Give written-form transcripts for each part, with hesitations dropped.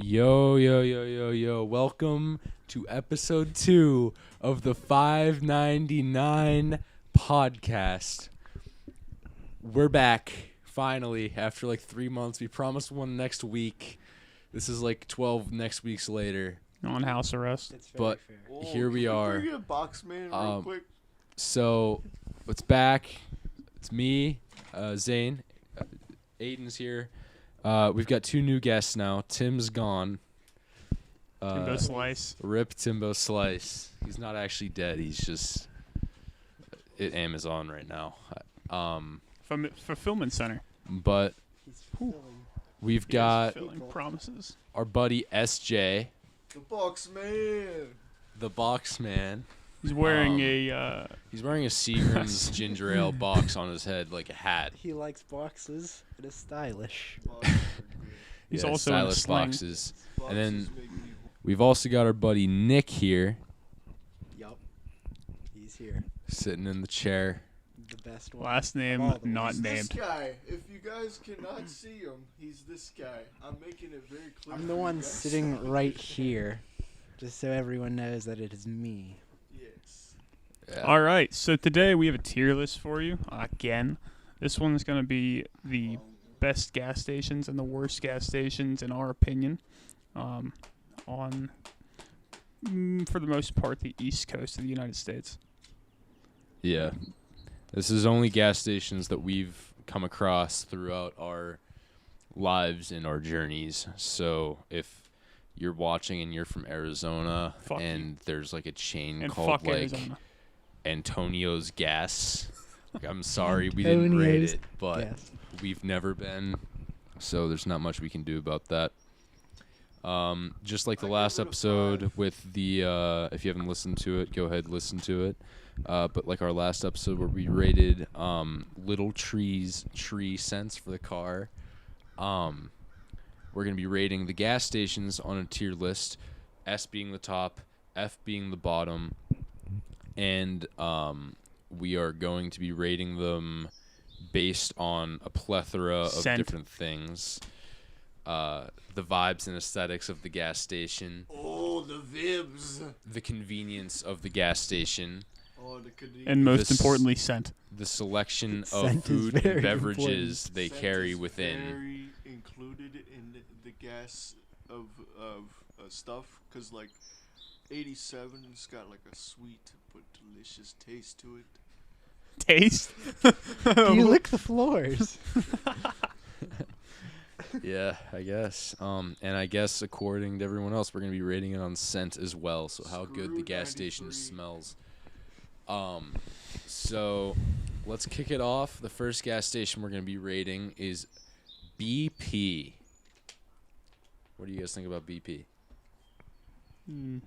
Yo, yo, yo, yo, yo. Welcome to episode 2 of the 599 podcast. We're back, finally, after like 3 months. We promised one next week. This is like 12 next weeks later. On house arrest. But here we are. Can we get Boxman real quick? So, it's back. It's me, Zane. Aiden's here. We've got 2 new guests now. Tim's gone. Timbo Slice. Rip Timbo Slice. He's not actually dead. He's just at Amazon right now. Fulfillment Center. But we've got Fulfilling promises. our buddy SJ, The Boxman. the box man. He's wearing He's wearing a Seagram's ginger ale box on his head like a hat. He likes boxes. It is stylish. He's Yeah, also in a stylish sling. boxes. And then we've also got our buddy Nick here, Yup. He's here. sitting in the chair. The best one. Last name Of all the not ones. This named. guy, if you guys cannot see him, he's this guy. I'm making it very clear. I'm for the you one guys. sitting right here. Just so everyone knows that it is me. Yes. Yeah. All right, so today we have a tier list for you. Again, this one is going to be the best gas stations and the worst gas stations in our opinion on, for the most part, the east coast of the United States. Yeah. This is only gas stations that we've come across throughout our lives and our journeys. So if you're watching and you're from Arizona Fuck and there's like a chain And called fuck like Arizona. Antonio's Gas, like, I'm sorry we didn't rate Antonio's it, but Yes. we've never been, so there's not much we can do about that. Just like the I last give it a episode 5. with the if you haven't listened to it, go ahead and listen to it. But like our last episode where we rated Little Tree's tree scents for the car, we're gonna be rating the gas stations on a tier list, S being the top, F being the bottom, and we are going to be rating them based on a plethora of Scent. different things. The vibes and aesthetics of the gas station, Oh, the Vibs. the convenience of the gas station, Oh, the Cadena. And most This- importantly, scent. the selection of Scent is food and very beverages important. they Scent carry is within. Very included in the gas of stuff, cause like 87, it's got like a sweet but delicious taste to it. Taste. Do you lick the floors? Yeah, I guess. And I guess according to everyone else, we're gonna be rating it on scent as well. So how good the Screw gas station 93. smells. So let's kick it off. The first gas station we're gonna be rating is BP. What do you guys think about BP? Hmm.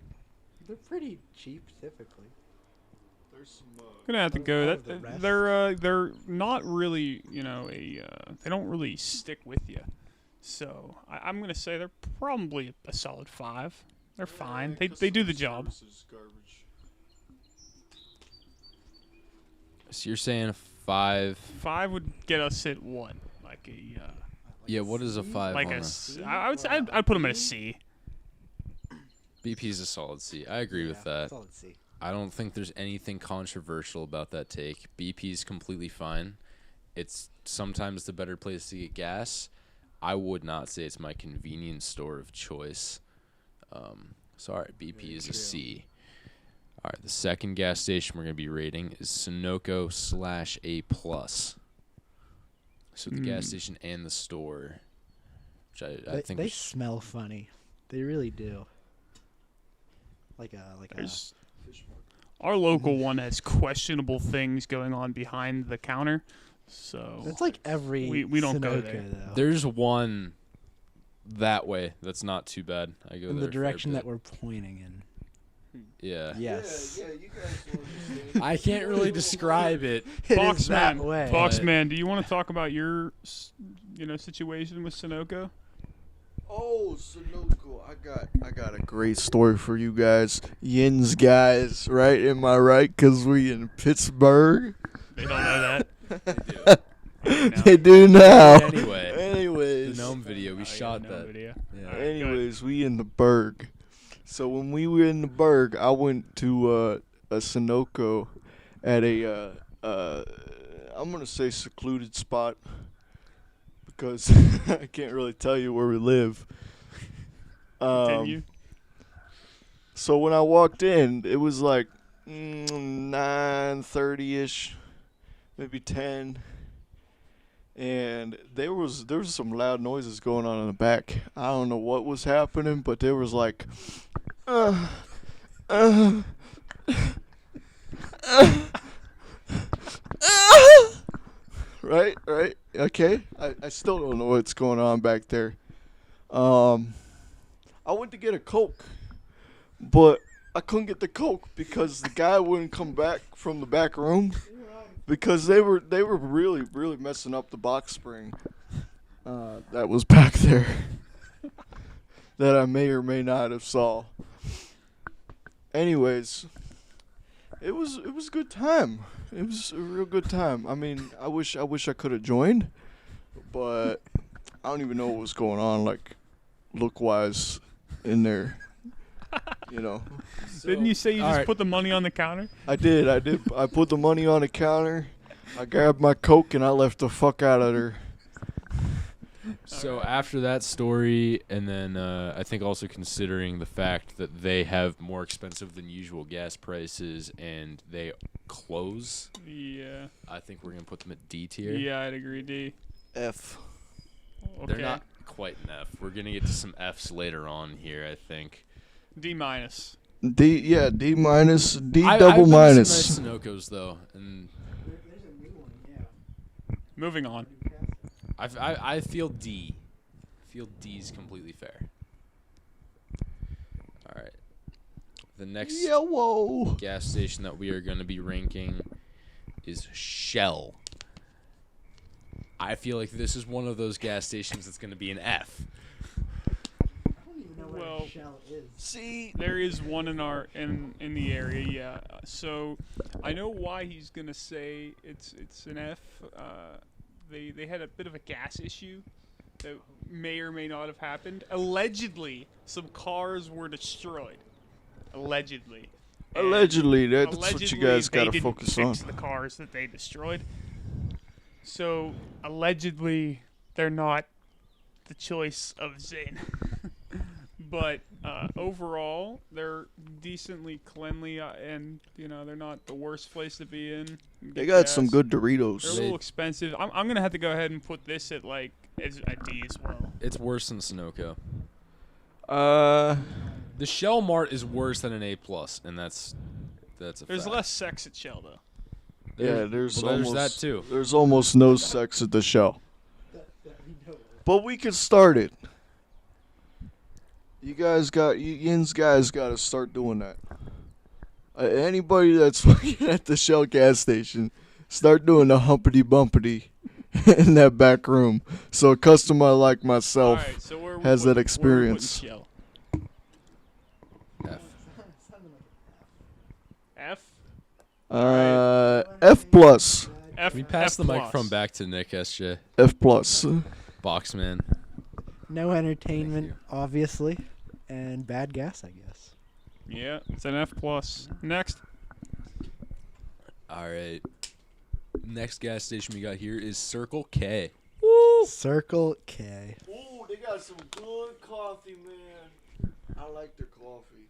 They're pretty cheap, typically. There's some. Gonna have to Of go. all That the rest. they're not really, you know, they don't really stick with you. So I'm gonna say they're probably a solid 5. They're fine. They do the job. Service is garbage. So you're saying 5? 5 would get us at what? Like a Yeah. What is a 5? like on a. a S- I would say I'd put them at a C. BP is a solid C. I agree with that. Solid C. I don't think there's anything controversial about that take. BP's completely fine. It's sometimes the better place to get gas. I would not say it's my convenience store of choice. So, all right, BP Very is a true. C. All right, the second gas station we're going to be rating is Sunoco/A+. So the gas Mm. station and the store, which I They, think they we should- smell funny. They really do. Like a There's our local one has questionable things going on behind the counter. So That's like every We don't go Sunoco, there. though. there's one that way that's not too bad. I go in there the a fair direction bit. that we're pointing in. Yeah. Yes. Yeah, you guys will understand. I can't really describe it. It is that Boxman, way. Boxman, do you want to talk about your, situation with Sunoco? Oh, Sunoco, I got a great story for you guys. Yins guys, right? Am I right? 'Cause we in Pittsburgh. They don't know that. They do. Right now. They do now. Anyway, Anyways, The gnome video. We Oh, shot no that. Video. Yeah. All right, good. anyways, we in the Berg. So when we were in the Berg, I went to a Sunoco at a I'm gonna say secluded spot because I can't really tell you where we live. Continue. So when I walked in, it was like 9:30ish, maybe 10, and there was some loud noises going on in the back. I don't know what was happening, but there was like, right, okay. I still don't know what's going on back there. I went to get a Coke, but I couldn't get the Coke because the guy wouldn't come back from the back room because they were really messing up the box spring that was back there that I may or may not have saw. Anyways, it was a good time. It was a real good time. I mean, I wish I could have joined, but I don't even know what was going on, like look wise in there. You know. Didn't you say you all just right. put the money on the counter? I did. I put the money on the counter. I grabbed my Coke and I left the fuck out of there. So after that story, and then I think also considering the fact that they have more expensive than usual gas prices and they close, Yeah. I think we're gonna put them at D tier. Yeah, I'd agree. D. F. Okay. They're not quite an F. We're gonna get to some Fs later on here, I think. D minus. D. Yeah. D minus. D I've double been to minus. some nice Sunoco's though, and There's a new one, yeah. Moving on. I feel D. I feel D's completely fair. All right. The next Yeah. Whoa. gas station that we are going to be ranking is Shell. I feel like this is one of those gas stations that's going to be an F. I don't even know where Well, Shell is. See. There is one in the area, yeah. So I know why he's gonna say it's an F. They had a bit of a gas issue that may or may not have happened. Allegedly, some cars were destroyed. Allegedly. And Allegedly, that's what allegedly you guys they gotta didn't focus on. fix the cars that they destroyed. So allegedly, they're not the choice of Zane. But overall, they're decently cleanly, and they're not the worst place to be in. They got some Gas. good They're a Doritos. little expensive. I'm gonna have to go ahead and put this at as a D as well. It's worse than Sunoco. Uh, The Shell Mart is worse than an A+, and that's a There's fact. less sex at Shell though. yeah, there's almost that too. There's almost no sex at the Shell. That we know of. But we can start it. You Yin's guys got to start doing that. Anybody that's working at the Shell gas station, start doing the humpity bumpity in that back room. So a customer like myself All right, so where we has put- that where we putting experience. Shell? F. Sounded like F. F plus. F. Can we pass F the plus. microphone back to Nick, SJ? F plus. Boxman. no entertainment, obviously, and bad gas, I guess. Yeah, it's an F plus. Next. All right. Next gas station we got here is Circle K. Circle K. Ooh, they got some good coffee, man. I like their coffee.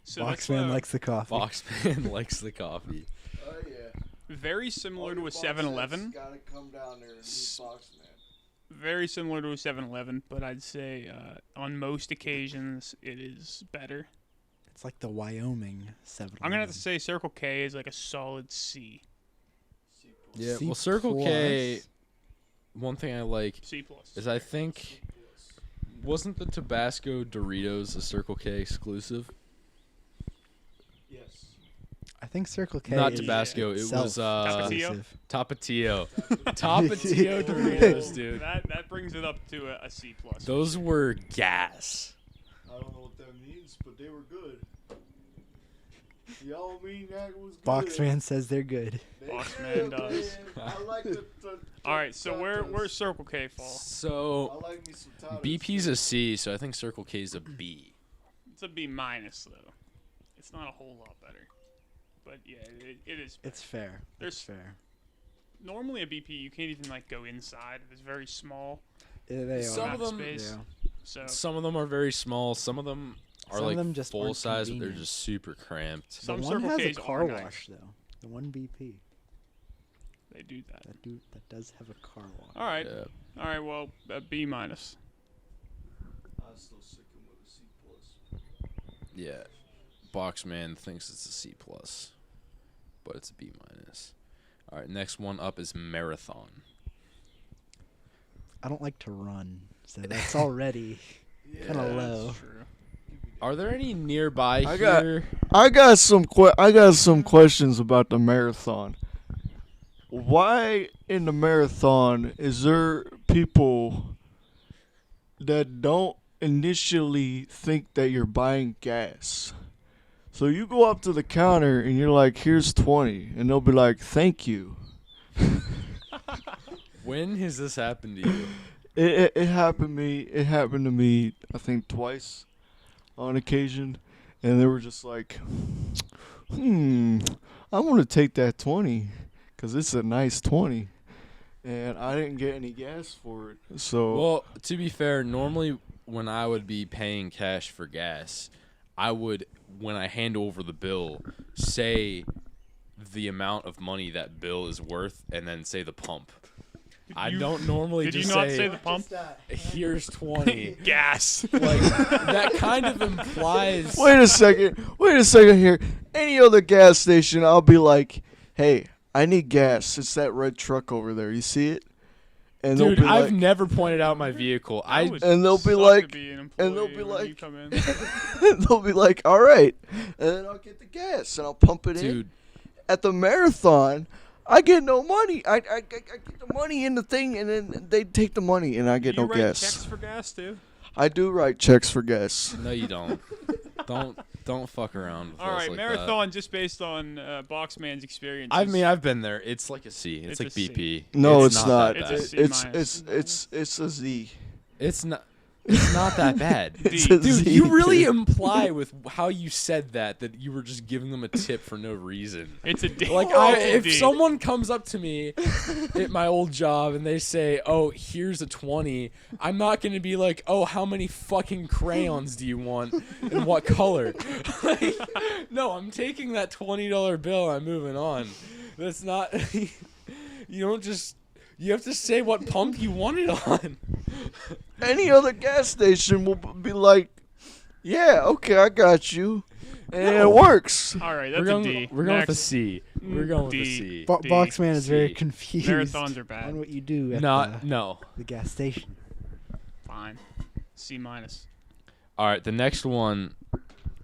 So that's Boxman likes the coffee. Boxman likes the coffee. Oh yeah. very similar to a 7-Eleven. Gotta come down there and meet Boxman. Very similar to a 7-Eleven, but I'd say on most occasions it is better. It's like the Wyoming 7. I'm gonna have to say Circle K is like a solid C. Yeah, C well, Circle K, one thing I like C plus. is I think, wasn't the Tabasco Doritos a Circle K exclusive? Yes. I think Circle K Not is Tabasco, it was Tapatio? Tapatio. Tapatio Doritos, dude. That brings it up to a C plus. Those were gas. I don't know what that means, but they were good. Y'all mean that was good. Boxman says they're good. Boxman does. I like the All right, so where's Circle K fall? So I like me some tacos. BP's a C, so I think Circle K is a B. It's a B minus though. It's not a whole lot better, but yeah, it is. Better. It's fair. There's- It's fair. Normally a BP you can't even like go inside. It's very small. Yeah, they Some are. of them- Space. Yeah. So Some of them are very small. Some of them are Some of like them just full aren't size, but they're convenient. just super cramped. Some the one Circle has K's a car are nice. wash though. The one BP they do that. that does have a car wash. All right. Yeah. All right. Well, B minus. I'm still sticking with a C plus. Yeah. Boxman thinks it's a C plus, but it's a B minus. All right, next one up is Marathon. I don't like to run, so that's already kind of low. That's true. Are there any nearby I got- here? I got some questions about the marathon. Why in the marathon is there people that don't initially think that you're buying gas? So you go up to the counter and you're like, "Here's 20," and they'll be like, "Thank you." When has this happened to you? It happened to me. It happened to me, I think, twice on occasion, and they were just like, I want to take that 20 because it's a nice 20, and I didn't get any gas for it. So Well, to be fair, normally when I would be paying cash for gas, I would, when I hand over the bill, say the amount of money that bill is worth and then say the pump. I You- don't normally Did just you not say, say the pump? here's 20. Gas. Like, that kind of implies... wait a second here. Any other gas station, I'll be like, "Hey, I need gas. It's that red truck over there. You see it?" And Dude, they'll be I've like, never pointed out my vehicle. That would and they'll be suck to like- be an and they'll employee be when you like- come in. they'll be like, "All right," and then I'll get the gas and I'll pump it in. Dude, At the marathon, I get no money. I get the money in the thing, and then they take the money, and I get you no write gas. checks for gas too. I do write checks for gas. no, you don't. Don't fuck around with All us right, like marathon just based on Boxman's experience. That. I mean, I've been there. It's like a C. It's It's like a C. BP. No, it's not. that It's bad. a C minus. It's a Z. It's not. It's not that bad. It's D. a Dude, Z, you really dude. imply with how you said that you were just giving them a tip for no reason. It's a D. Like, It's a if D. someone comes up to me at my old job and they say, "Oh, here's a 20," I'm not gonna be like, "Oh, how many fucking crayons do you want and what color?" Like, no, I'm taking that $20 bill. And I'm moving on. That's not. You don't just. You have to say what pump you want it on. Any other gas station will be like, "Yeah, okay, I got you," and it works. All right, We're that's going, a D. we're going with a Next. C. We're going with a D. C. Bo- D, Boxman is very C. confused Marathons are bad. on what you do at Not the, no. the gas station. Fine. C minus. All right, the next one.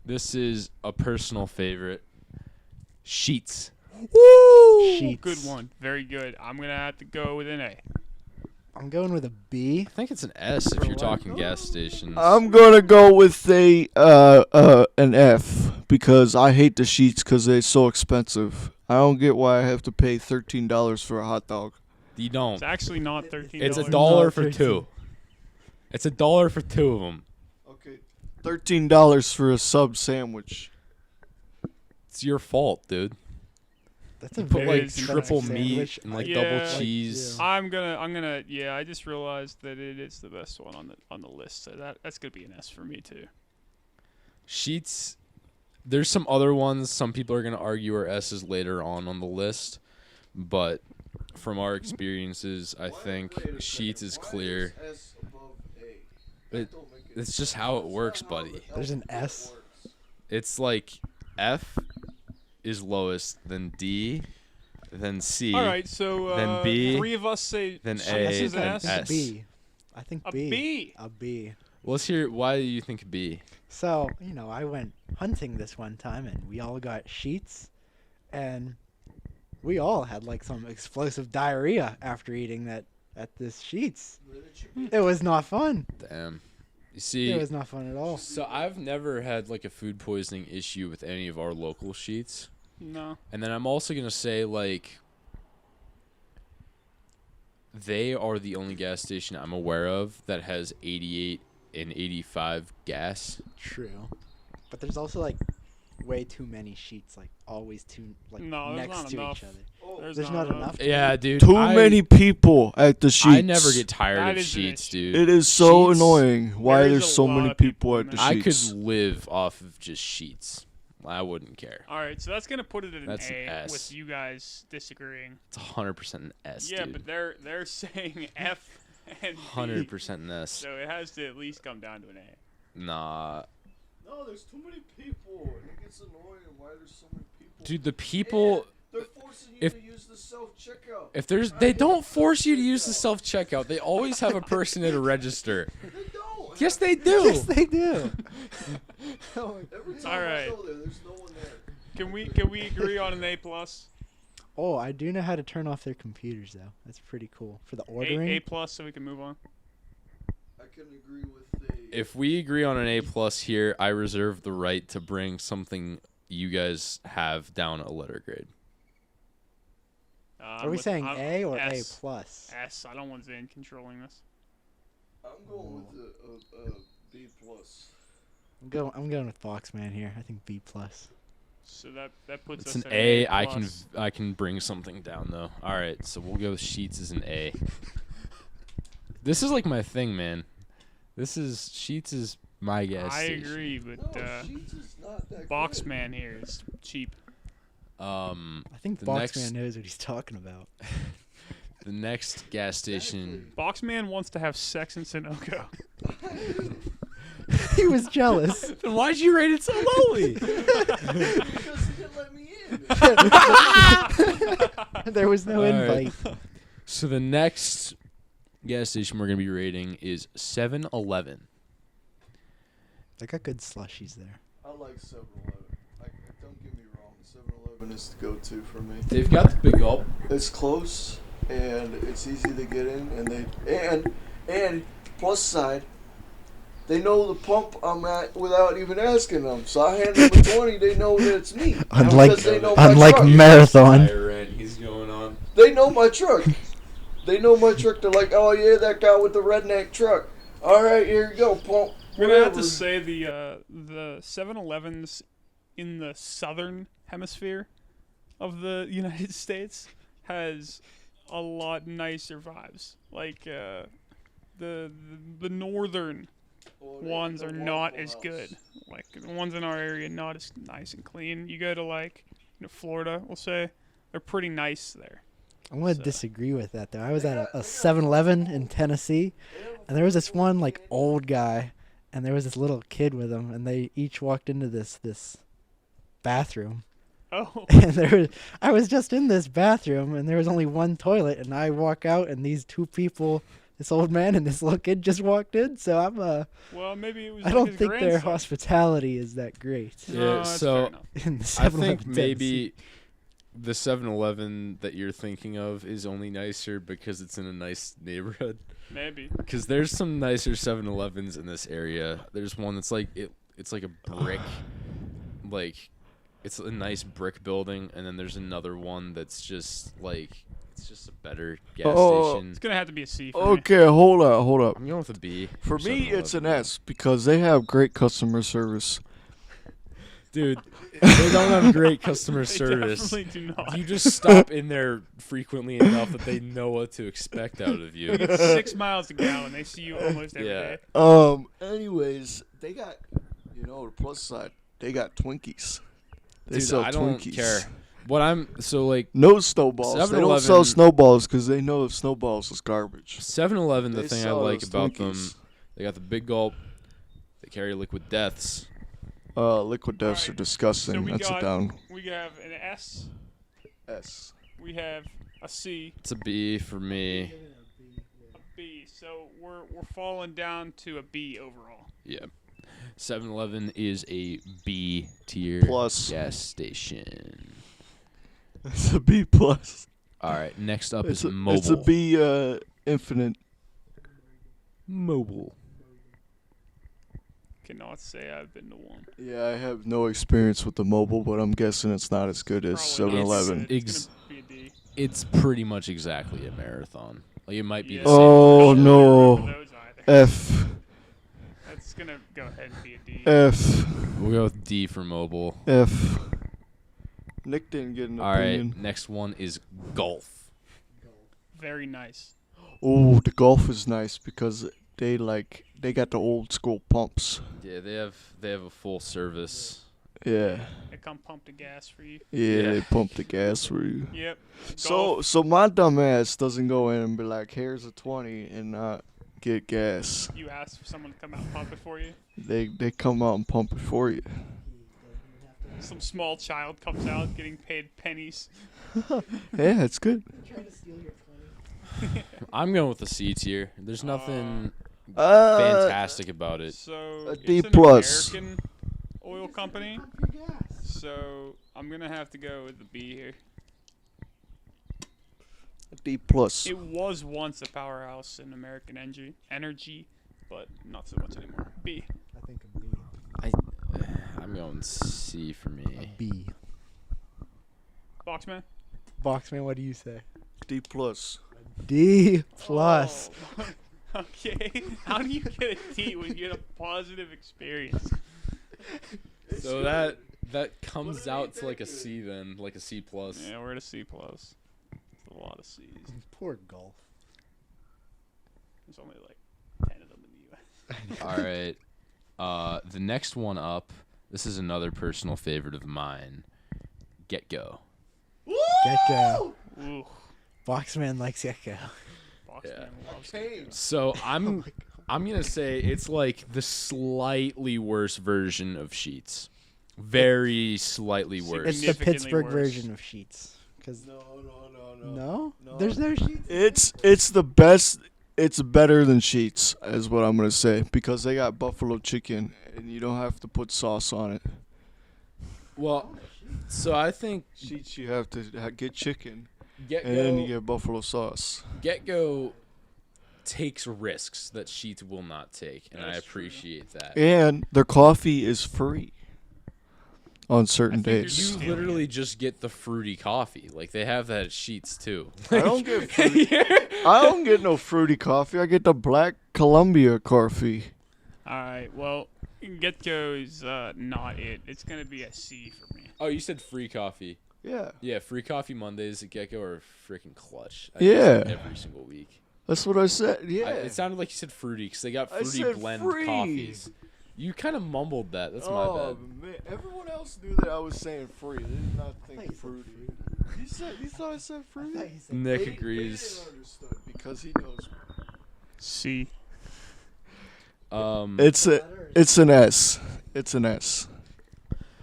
This is a personal favorite. Sheets. Sheets. Good one. Very good. I'm gonna have to go with an A. I'm going with a B. I think it's an S if you're talking gas stations. I'm gonna go with an F because I hate the sheets because they're so expensive. I don't get why I have to pay $13 for a hot dog. You don't. It's actually not $13. It's $13. $1 for Not two. It's $1 for two of them. Okay, $13 for a sub sandwich. It's your fault, dude. That's a Put It like is triple expensive meat sandwich. and like Yeah. double Like, cheese. yeah. I'm gonna. Yeah, I just realized that it is the best one on the list. So that's gonna be an S for me too. Sheets. There's some other ones. Some people are gonna argue are S's later on the list, but from our experiences, I think Sheets is clear. It's just how it works, buddy. There's an S. It's like F is lowest, then D, then C. All right, so Then B, three of us say then Sheets A, is an then S. S. B. I think A B. B. A B. Let's hear. Why do you think B? So, I went hunting this one time and we all got sheets and we all had like some explosive diarrhea after eating that at this sheets. It was not fun. Damn. See, It was not fun at all. so I've never had like a food poisoning issue with any of our local sheets. No. And then I'm also gonna say like they are the only gas station I'm aware of that has 88 and 85 gas. True. But there's also like way too many sheets, like always too like No, there's next not to enough. each other. Oh, There's not enough. Yeah, dude. too I- many people at the sheets. I never get tired That of is an sheets, issue. dude. It is so Sheets- annoying. Why There is there's a so lot many of people people in at the there. I could sheets? live off of just sheets. I wouldn't care. All right, so that's gonna put it at an That's an A S. with you guys disagreeing. It's 100% an S, Yeah, dude. but they're saying F and B, 100% an S. so it has to at least come down to an A. Nah. No, there's too many people. It gets annoying. Why there's so many people? Dude, the people... They're forcing you if- to use the self-checkout. If there's... They don't force you to use the self-checkout. They always have a person at a register. They don't. Yes, they do. Yes, they do. Every time All I right. go there, there's no one there. Can we agree on an A plus? Oh, I do know how to turn off their computers though. That's pretty cool for the ordering. A plus, so we can move on. I can agree with the. If we agree on an A plus here, I reserve the right to bring something you guys have down a letter grade. Are we saying A or S. A plus? S. I don't want Zane controlling this. I'm going with a B plus. I'm going with Boxman here. I think B plus. So that puts It's us an at A. plus. I can bring something down though. All right, so we'll go with sheets as an A. This is like my thing, man. Sheets is my gas I station. agree, but No, Sheets is not that Boxman here is cheap. I think The Boxman next- knows what he's talking about. The next gas station. Boxman wants to have sex in Sunoco. He was jealous. Then why'd you rate it so lowly? Because he didn't let me in. There was no All right. invite. So the next gas station we're gonna be rating is 7-Eleven. They got good slushies there. I like 7-Eleven. Don't get me wrong. 7-Eleven is the go-to for me. They've got the big gulp. It's close and it's easy to get in, and plus side, they know the pump I'm at without even asking them. So I hand them a 20, they know that it's me. Unlike- Because they know my Unlike truck. Marathon. Fire rant he's going on. They know my truck. They know my truck. They're like, oh yeah, that guy with the redneck truck. All right, here you go, pump. We're gonna have to Whatever. say the 7-Elevens in the southern hemisphere of the United States has a lot nicer vibes. Like the northern Well, they ones got are the not Waffle as House. good. Like the ones in our area not as nice and clean. You go to like Florida, we'll say, they're pretty nice there. I'm gonna So- disagree with that though. I was at a 7-Eleven in Tennessee, and there was this one like old guy, and there was this little kid with him, and they each walked into this bathroom, Oh, and I was just in this bathroom, and there was only one toilet, and I walk out, and these two people, this old man and this little kid, just walked in. So well, maybe it was. I like don't his think their grandson. hospitality is that great. No, Yeah, that's so- fair enough. In the I 7-Eleven think Tennessee. maybe the 7-Eleven that you're thinking of is only nicer because it's in a nice neighborhood. Maybe. Because there's some nicer 7-Elevens in this area. There's one that's like it's like a brick, like it's a nice brick building, and then there's another one that's just like it's just a better gas Oh. station. It's gonna have to be a C for me. Okay, hold up. I'm going with a B. For me, it's an 7-Eleven. S because they have great customer service. Dude, they don't have great customer They service. definitely do not. You just stop in there frequently enough that they know what to expect out of you. It's 6 miles a gallon. They see you almost every Yeah. day. Anyways, they got, the plus side, they got Twinkies. They Dude, sell I don't Twinkies. care. What I'm so like No snowballs. They don't 7-Eleven sell snowballs because they know if snowballs is garbage. 7-Eleven. The They thing I sell like those about them, Twinkies. they got the big gulp. They carry liquid deaths. Liquid deaths Alright, are disgusting. so we That's got- a down. We have an S. S. We have a C. It's a B for me. A B. So we're falling down to a B overall. Yeah. 7-Eleven is a B tier Plus. gas station. It's a B plus. All right, next up It's is a, mobile. it's a B infinite. Mobile. Cannot say I've been to one. Yeah, I have no experience with the mobile, but I'm guessing it's not as good as Probably not. 7-Eleven. It's gonna be a D. It's pretty much exactly a marathon. Like it might be Yeah. the same. Oh, I don't no. remember those either. F. That's gonna go ahead and be a D. F. We'll go with D for mobile. F. Nick didn't get an All right, opinion. next one is golf. Very nice. Oh, the golf is nice because they got the old school pumps. Yeah, they have a full service. Yeah. They come pump the gas for you. Yeah, Yeah. they pump the gas for you. Yep. So my dumb ass doesn't go in and be like, here's a 20 and not get gas. You ask for someone to come out and pump it for you. They come out and pump it for you. Some small child comes out getting paid pennies. Yeah, it's good. I'm going with the C tier. There's nothing Uh, fantastic about it. So A it's D an plus. American oil company. So I'm gonna have to go with the B here. D plus. It was once a powerhouse in American energy, but not so much anymore. B. I think a B. I'm going C for A me. B. Boxman. Boxman, what do you say? D plus. D plus. Oh. Okay. How do you get a D when you had a positive experience? So that comes out to like a C then, like a C plus. Yeah, we're at a C plus. It's a lot of C's. Poor golf. There's only like 10 of them in the U.S. All right. The next one up. This is another personal favorite of mine. Get Go. Gecko. Ooh. Boxman likes Gecko. Boxman Yeah. loves it. So I'm gonna say it's like the slightly worse version of Sheets. Very slightly worse. It's the Significantly Pittsburgh worse. version of Sheets. Cause no, there's no Sheets. It's the best. It's better than Sheets, is what I'm gonna say, because they got buffalo chicken and you don't have to put sauce on it. Well, so I think Sheets, you have to get chicken Get and then you Go get buffalo sauce. Get Go takes risks that Sheets will not take, and I That's true. appreciate that. And their coffee is free on certain I think they're days. just- You literally just get the fruity coffee. Like they have that at Sheets too. I don't get fruity. I don't get no fruity coffee. I get the black Columbia coffee. Alright, well, Getco is not it. It's going to be a C for me. Oh, you said free coffee. Yeah, Yeah, free coffee Mondays at Gecko are freaking clutch. I Yeah. use it every single week. that's what I said. Yeah, It sounded like you said fruity because they got I fruity said blend free. coffees. You kind of mumbled that. That's my bad. Man, everyone else knew that I was saying free. They did not think you said fruity. You thought I said fruity? Nick They agrees. didn't understand because he knows. C. It's an S. It's an S.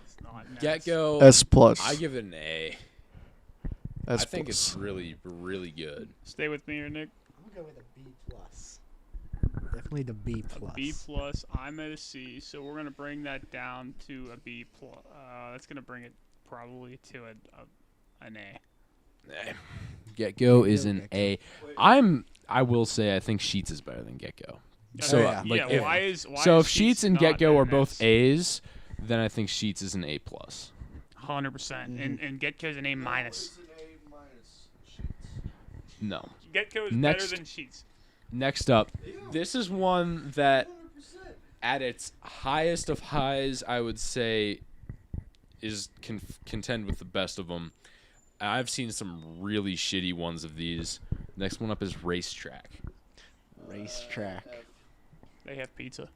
It's not an S. Gecko. S plus. I give it an A. S I think plus. it's really, really good. Stay with me here, Nick. I'm gonna go with a B plus. Definitely the B plus. B plus. I'm at a C, so we're gonna bring that down to a B plus. That's gonna bring it probably to an A. Gecko is an Gecko. A. I will say I think Sheets is better than Gecko. So yeah. like yeah, if, why is Sheets and not Gecko at are an both S? A's, then I think Sheets is an A plus. 100%. And Getco's an A minus. No. Getco is Next. better than Sheets. Next up, this is one that at its highest of highs, I would say is contend with the best of them. I've seen some really shitty ones of these. Next one up is Racetrack. Racetrack. They have pizza.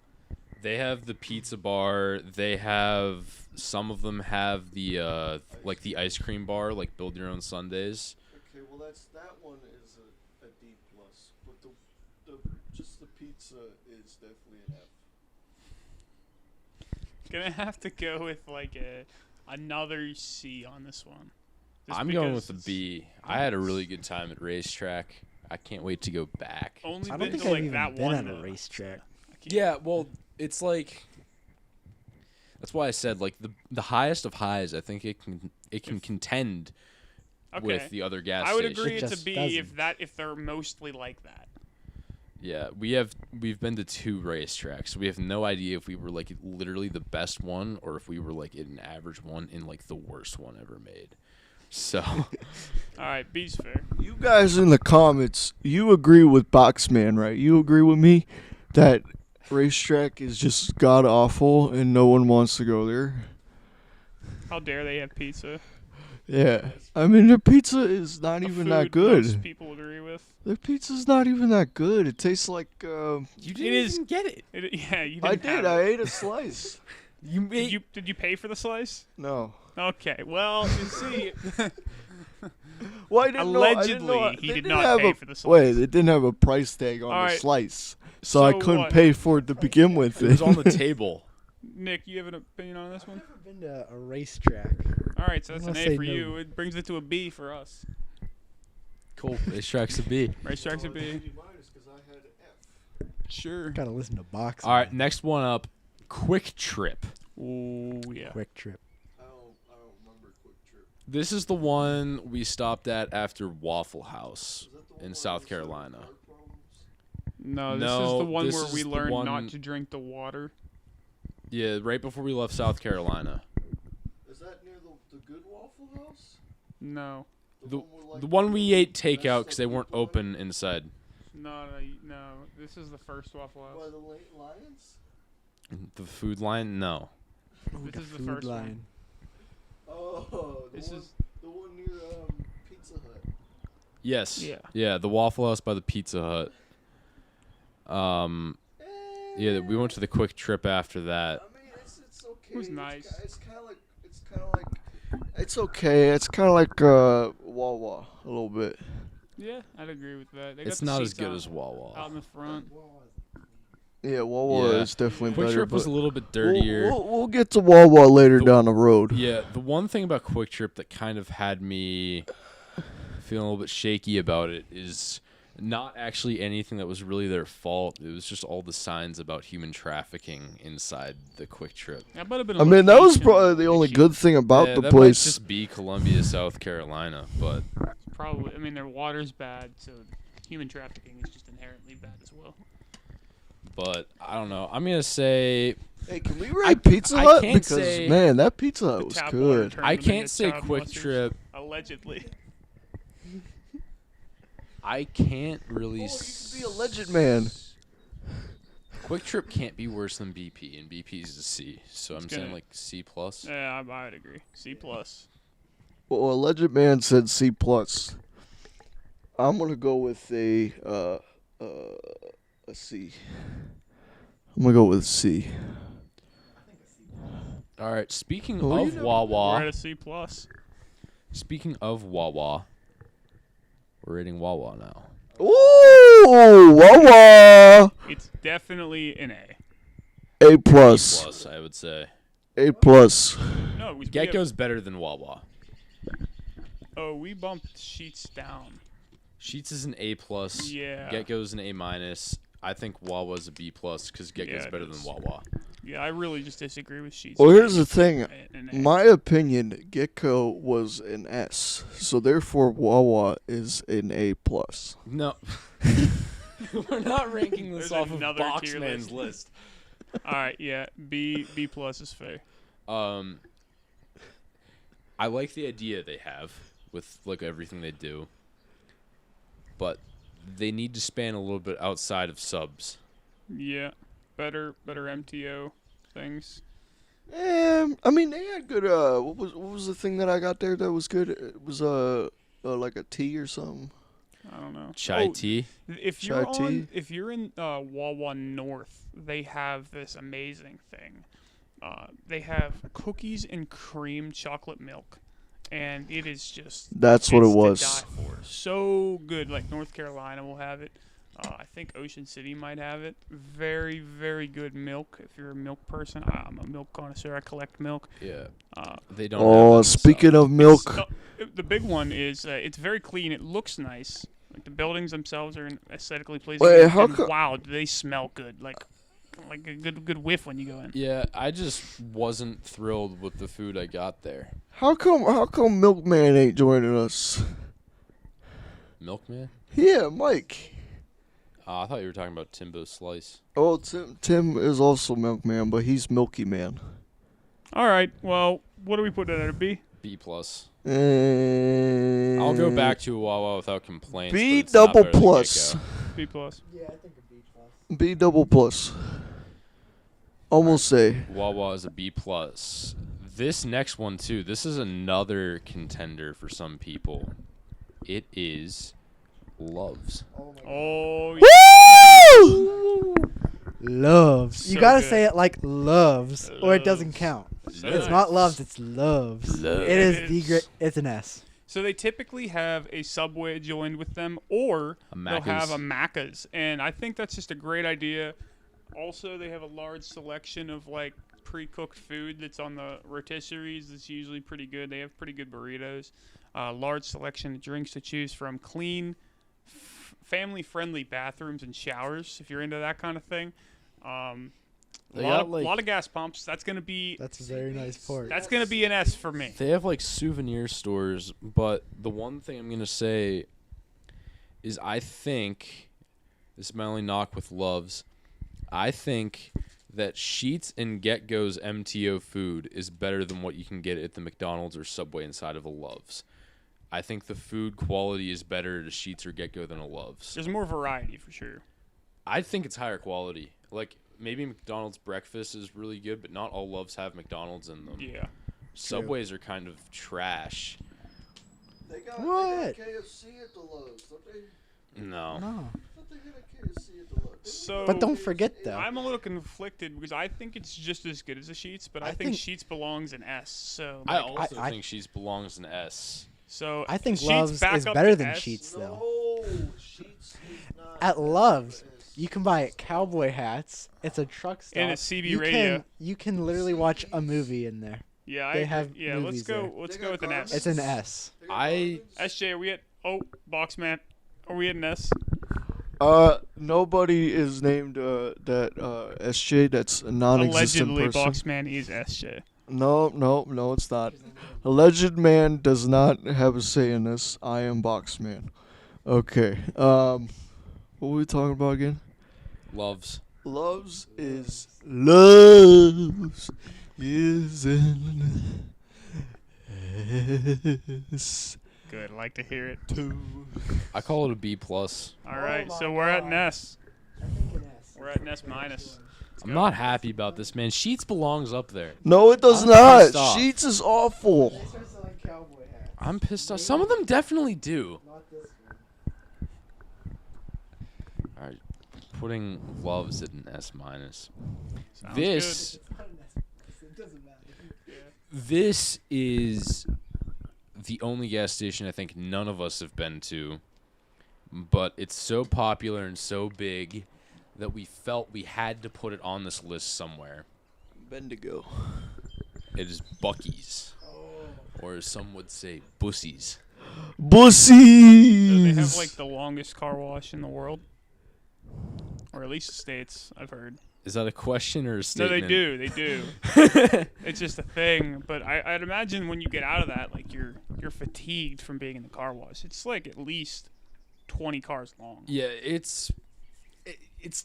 They have the pizza bar. They have some of them have the like the ice cream bar, like build your own sundaes. Okay, well that one is a D plus, but the just the pizza is definitely an F. Gonna have to go with like another C on this one. Just I'm going because with a B. I had a really good time at Racetrack. I can't wait to go back. Only I don't been think to I've like even that been one. at a though. racetrack. I can't- Yeah, well, it's like that's why I said like the highest of highs. I think it can contend Okay. with the other gas I would stations. agree It it's a just B doesn't. if they're mostly like that. Yeah, we've been to 2 racetracks. We have no idea if we were like literally the best one or if we were like an average one and like the worst one ever made. So, All right, B's fair. You guys in the comments, you agree with Boxman, right? You agree with me that racetrack is just god awful and no one wants to go there. How dare they have pizza? Yeah, I mean their pizza is not A even food that good. most people agree with. Their pizza's not even that good. It tastes like. you didn't is- even get it. Yeah, you didn't I did. have I it. ate a slice. You made Did you pay for the slice? No. Okay, well, you see, Well, I didn't know. I didn't know. Allegedly, he they did didn't not have pay a- for the slice. Wait, it didn't have a price tag on All the right. slice, so I So couldn't what? pay for it to begin with. it was on the table. Nick, you have an opinion on this one? I've never been to a racetrack. All right, so that's I'm an gonna A say for no. you. It brings it to a B for us. Cool. Racetrack's a B. Racetrack's a B. Sure. Gotta listen to box. All right, next one up, Quick Trip. Ooh, yeah. Quick Trip. I don't remember Quick Trip. This is the one we stopped at after Waffle House in South Carolina. No, this is No, the one this where is we the learned one- not to drink the water. Yeah, right before we left South Carolina. Is that near the good Waffle House? No. The one we ate takeout because they weren't open inside. No. This is the first Waffle By House. the late Lions? The food line? No. This is the Food first one. line. Oh, This is the one near Pizza Hut. Yes. Yeah. Yeah, the Waffle House by the Pizza Hut. Yeah, we went to the Quick Trip after that. I mean, it's okay. It was nice. It's kind of like it's okay. It's kind of like Wawa a little bit. Yeah, I'd agree with that. They It's got the not as seats good out- as Wawa. out in the front. Yeah, Wawa Yeah. is definitely Quick better. Trip was a but little bit we'll- dirtier. We'll get to Wawa later The- down the road. Yeah, the one thing about Quick Trip that kind of had me feeling a little bit shaky about it is not actually anything that was really their fault. It was just all the signs about human trafficking inside the Quick Trip. That might have been a I mean, that was location probably the only issue. good thing about Yeah, the that place. might just be Columbia, South Carolina, but Probably. I mean, their water's bad, so human trafficking is just inherently bad as well. I don't know. I'm gonna say Hey, can we rate Pizza I Hut? can't Because say- man, that Pizza Hut The was tap good. water turned I them can't into say child Quick molesters. Trip. Allegedly. I can't really. Oh, you can be a legend man. Quick Trip can't be worse than BP, and BP is a C. So I'm saying gonna- like C plus. Yeah, I'd agree. C plus. Well, a legend man said C plus. I'm gonna go with a C. I'm gonna go with C. All right. Speaking Oh, you of know- We're at Wawa, a C plus. speaking of Wawa, we're rating Wawa now. Ooh, Wawa. It's definitely an A. A C plus. plus, I would say. A plus. No, we have- Gecko's better than Wawa. Oh, we bumped Sheets down. Sheets is an A plus. Yeah. Gecko's an A minus. I think Wawa's a B plus because Gecko's Yeah, it better than is. Wawa. Yeah, I really just disagree with Sheets. Well, here's the thing. An A. My opinion, Gecko was an S, so therefore Wawa is an A plus. No. We're not ranking this There's off of another tier Boxman's list. All right, yeah, B plus is fair. I like the idea they have with like everything they do, but they need to span a little bit outside of subs. Yeah, better MTO things. I mean, they had good. What was the thing that I got there that was good? It was like a tea or something. I don't know. Chai Oh, tea. If Chai you're tea? if you're in Wawa North, they have this amazing thing. They have cookies and cream chocolate milk, and it is just That's what it it's was. to die for. So good. Like North Carolina will have it. I think Ocean City might have it. Very, very good milk. If you're a milk person, I'm a milk connoisseur. I collect milk. Yeah. Uh, They don't. have Oh, that in speaking subs. of milk, the big one is it's very clean. It looks nice. Like the buildings themselves are aesthetically pleasing. Wait, and how co- wow, do they smell good? Like a good whiff when you go in. Yeah, I just wasn't thrilled with the food I got there. how come Milkman ain't joining us? Milkman. Yeah, Mike. I thought you were talking about Timbo Slice. Oh, Tim is also Milkman, but he's Milky Man. All right. Well, what do we put it at? A B? B plus. And I'll go back to Wawa without complaints. but B it's not double better than plus. Gecko. B plus. Yeah, I think a B plus. B double plus. Almost A. Wawa is a B plus. This next one too. This is another contender for some people. It is Loves. Oh, Woo! Loves. So You gotta good. say it like loves, or it doesn't Loves. count. So It's nice. not loves, it's loves. Loves. It is It the is. great. It's an S. So they typically have a Subway joined with them, or A they'll have Macca's. a Macca's, and I think that's just a great idea. Also, they have a large selection of like pre-cooked food that's on the rotisseries. That's usually pretty good. They have pretty good burritos. Large selection of drinks to choose from. Clean, family-friendly bathrooms and showers if you're into that kind of thing. They Lot got, of, like- lot of gas pumps. That's gonna be That's a very nice part. that's gonna be an S for me. They have like souvenir stores, but the one thing I'm gonna say is I think this is my only knock with Loves. I think that Sheetz and Get Go's MTO food is better than what you can get at the McDonald's or Subway inside of a Loves. I think the food quality is better at a Sheetz or Get Go than a Loves. There's more variety for sure. I think it's higher quality. Like maybe McDonald's breakfast is really good, but not all Loves have McDonald's in them. Yeah. Subways are kind of trash. They got What? KFC at the Lowe's, don't they? No. No. I thought they had a KFC at the Lowe's. So But don't forget though. I'm a little conflicted because I think it's just as good as the Sheets, but I, I think think- Sheets belongs in S. So I like, also I- think Sheets belongs in S. so I think Sheetz Loves back is up better to than S. Sheets though. No, Sheets is not. At Loves, you can buy cowboy hats. It's a truck stop. And a CB you radio. You can literally watch a movie in there. Yeah, They I have yeah. Let's movies go. there. Let's They go got with an S. It's an S. SJ, are we at Boxman? Are we at an S? Nobody is named that SJ. That's a non-existent Allegedly, person. Boxman is SJ. No, it's not. Alleged man does not have a say in this. I am Boxman. Okay. What were we talking about again? Loves. Loves in S. Good. I like to hear it. I call it a B plus. All right. my So we're at an God. S. We're at an S minus. I'm not happy about this, man. Sheets belongs up there. No, it does I'm not. pissed off. Sheets is awful. I'm pissed off. Some of them definitely do. All right, putting Loves at an S minus. Sounds This this is the only gas station I think none of us have been to, but it's so popular and so big that we felt we had to put it on this list somewhere. Bendigo. It is Buc-ee's, or as some would say, Bussies. Bussies. So they have like the longest car wash in the world, or at least the states. I've heard. Is that a question or a No, statement? they do. They do. It's just a thing. But I'd imagine when you get out of that, like you're fatigued from being in the car wash. It's like at least 20 cars long. Yeah, it's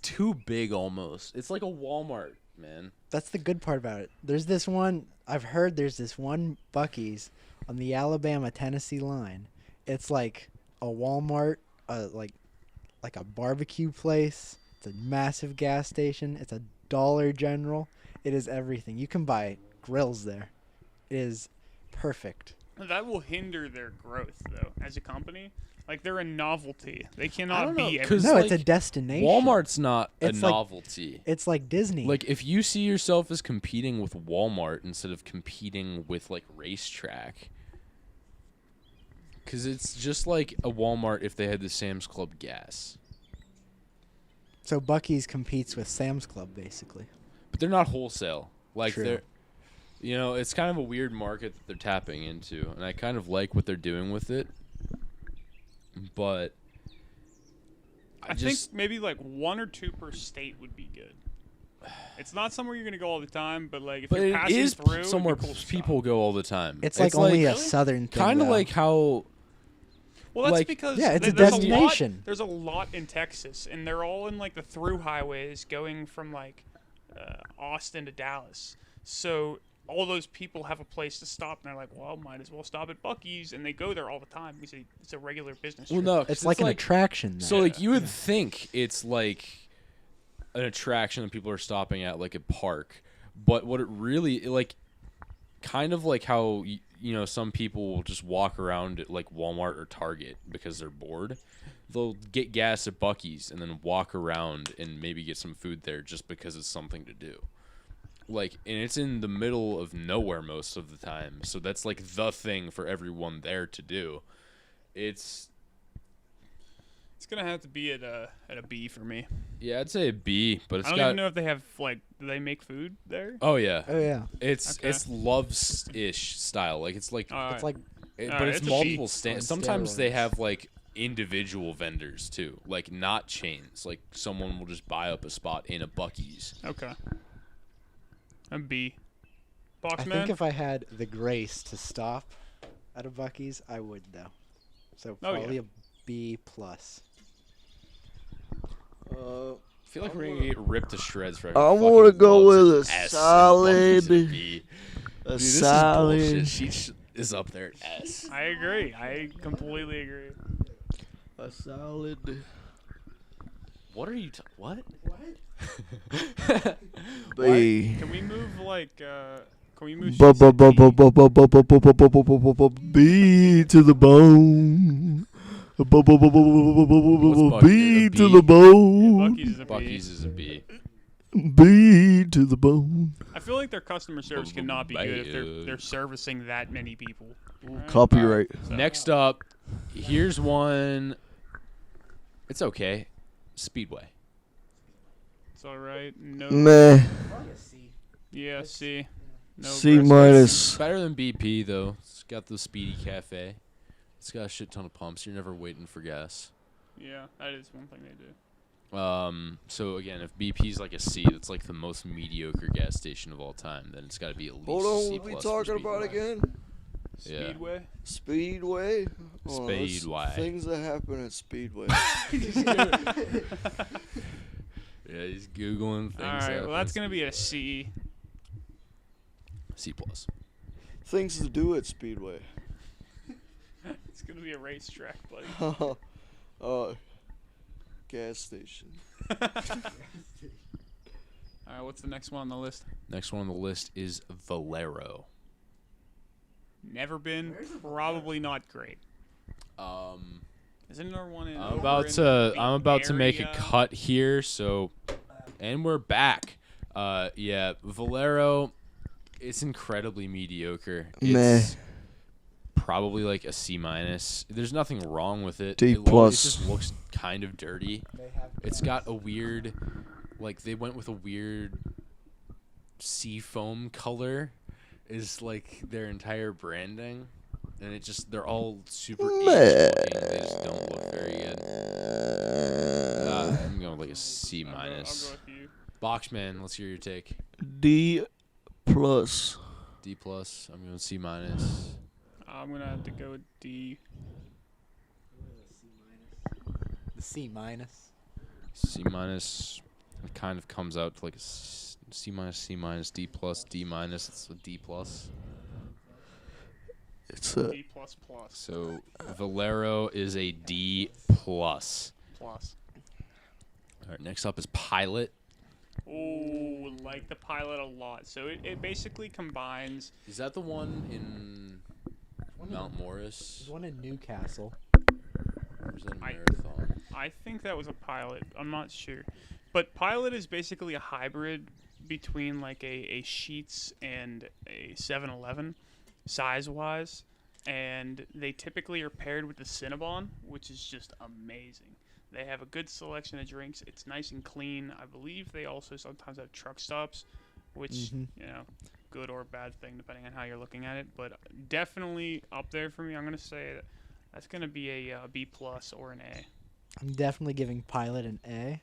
too big almost. It's like a Walmart, man. That's the good part about it. There's this one. I've heard there's this one Buc-ee's on the Alabama-Tennessee line. It's like a Walmart, like a barbecue place. It's a massive gas station. It's a Dollar General. It is everything. You can buy grills there. It is perfect. That will hinder their growth, though, as a company. Like they're a novelty. They I cannot don't know, be. 'cause- No, it's a like, destination. Walmart's not a It's like- novelty. It's like Disney. Like if you see yourself as competing with Walmart instead of competing with like Racetrack, because it's just like a Walmart if they had the Sam's Club gas, So Buc-ee's competes with Sam's Club, basically. but they're not wholesale. Like True. they're, it's kind of a weird market that they're tapping into, and I kind of like what they're doing with it. But I think maybe like 1 or 2 per state would be good. It's not somewhere you're gonna go all the time, but like if but you're it passing is through, it'd be somewhere cool stuff. people go all the time. It's like only a Really? southern thing. kind of though. like how. Well, that's Like, because yeah, it's a there's destination. There's a lot in Texas, and they're all in like the through highways going from like Austin to Dallas. So all those people have a place to stop, and they're like, "Well, might as well stop at Buc-ee's," and they go there all the time because it's a regular business. Well, trip. no, 'cause It's like an attraction. So there. like you would think it's like an attraction that people are stopping at, like a park, but what it really like, kind of like how some people will just walk around at like Walmart or Target because they're bored. They'll get gas at Buc-ee's and then walk around and maybe get some food there just because it's something to do. Like, and it's in the middle of nowhere most of the time, so that's like the thing for everyone there to do. It's gonna have to be at a B for me. Yeah, I'd say a B, but it's I don't got. even know if they have like, do they make food there? Oh yeah, Oh yeah, it's Okay. it's Love's-ish style. Like it's like, All right. it's like but alright, it's it's a multiple B. stands. On Sometimes they steroids. have like individual vendors too, like not chains. Like someone will just buy up a spot in a Buc-ee's. Okay. A B. I Boxman. think if I had the grace to stop at a Buc-ee's, I would though. So Oh, yeah. probably a B plus. I feel like we're gonna get ripped to shreds for. I fucking wanna go Love's with a and S and solid- Buc-ee's and B. A Dude, this solid. is bullshit. She is up there at S. I agree. I completely agree. A solid. What are you? What? B. Can we move like? Can we move? B shit to B? B to the bone. B Buc-ee's? A to B? the bone. Buc-ee's is a B. Buc-ee's is a B. B to the bone. I feel like their customer service cannot be good if B. they're servicing that many people. Alright. Copyright. So- Next up, here's one. It's okay. Speedway. It's all right. No. Meh. Yeah. C. No. C aggressive. minus. Better than BP though. It's got the Speedy Cafe. It's got a shit ton of pumps. You're never waiting for gas. Yeah, that is one thing they do. So again, if BP's like a C, that's like the most mediocre gas station of all time. Then it's got to be at least Hold on, C what we plus for talking about Speedway. again? Yeah. Speedway. Speedway? Oh, that's Speedway. Things that happen at Speedway. Yeah, he's googling things. All right. Well, that's gonna be a C. C plus. Things to do at Speedway. It's gonna be a racetrack, buddy. Gas station. All right. What's the next one on the list? Next one on the list is Valero. Never been. Probably not great. Um, Isn't there one in? I'm over about in to the I'm about to make a area? cut here, so and we're back. Yeah, Valero, it's incredibly mediocre. Meh. It's probably like a C minus. There's nothing wrong with it. D It plus. just looks kind of dirty. It's got a weird, like they went with a weird sea foam color, is like their entire branding. And they're all super aged looking. They just don't look very good. I'm going with like a C I'll go minus. with you. Boxman, let's hear your take. D plus. D plus. I'm going C minus. I'm gonna have to go with D. The C minus. C minus. It kind of comes out to like a C minus, D plus, D minus. It's a D plus. It's a D plus plus So Valero is a D plus. plus. All right, next up is Pilot. Oh, like the Pilot a lot. So it basically combines. Is that the one in Mount Morris? There's one in Newcastle. Or is that a I- Marathon? I think that was a Pilot. I'm not sure, but Pilot is basically a hybrid between like a Sheetz and a 7-Eleven, size-wise, and they typically are paired with the Cinnabon, which is just amazing. They have a good selection of drinks. It's nice and clean. I believe they also sometimes have truck stops, which Mhm. good or bad thing depending on how you're looking at it. But definitely up there for me. I'm gonna say that's gonna be a B plus or an A. I'm definitely giving Pilot an A.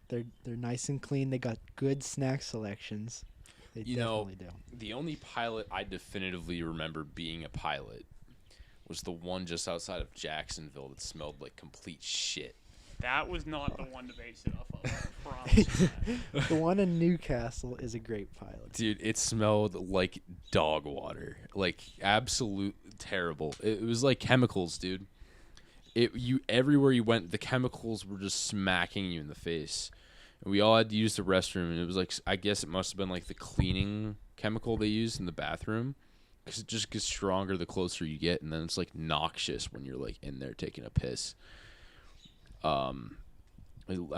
They're nice and clean. They got good snack selections. They You know, definitely do. The only Pilot I definitively remember being a Pilot was the one just outside of Jacksonville that smelled like complete shit. That was not the one to base it off of. I promise you that. The one in Newcastle is a great pilot. Dude, it smelled like dog water. Like absolute terrible. It was like chemicals, dude. Everywhere you went, the chemicals were just smacking you in the face. And we all had to use the restroom, and it was like, I guess it must have been like the cleaning chemical they used in the bathroom, because it just gets stronger the closer you get, and then it's like noxious when you're like in there taking a piss. I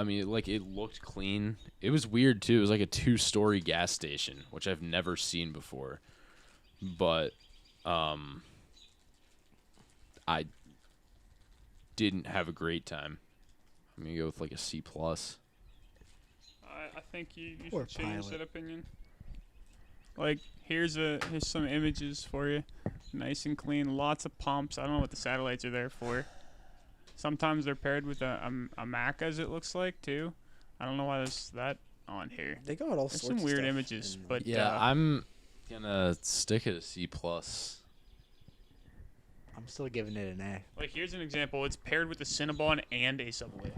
mean, like it looked clean. It was weird too. It was like a 2-story gas station, which I've never seen before. But I didn't have a great time. I'm gonna go with like a C+. I think you Poor should change pilot. that opinion. Like, here's some images for you. Nice and clean. Lots of pumps. I don't know what the satellites are there for. Sometimes they're paired with a Mac, as it looks like, too. I don't know why there's that on here. They got all There's sorts some of weird stuff images, in, but Yeah, I'm gonna stick at a C+. I'm still giving it an A. like, here's an example. It's paired with a Cinnabon and a Subway.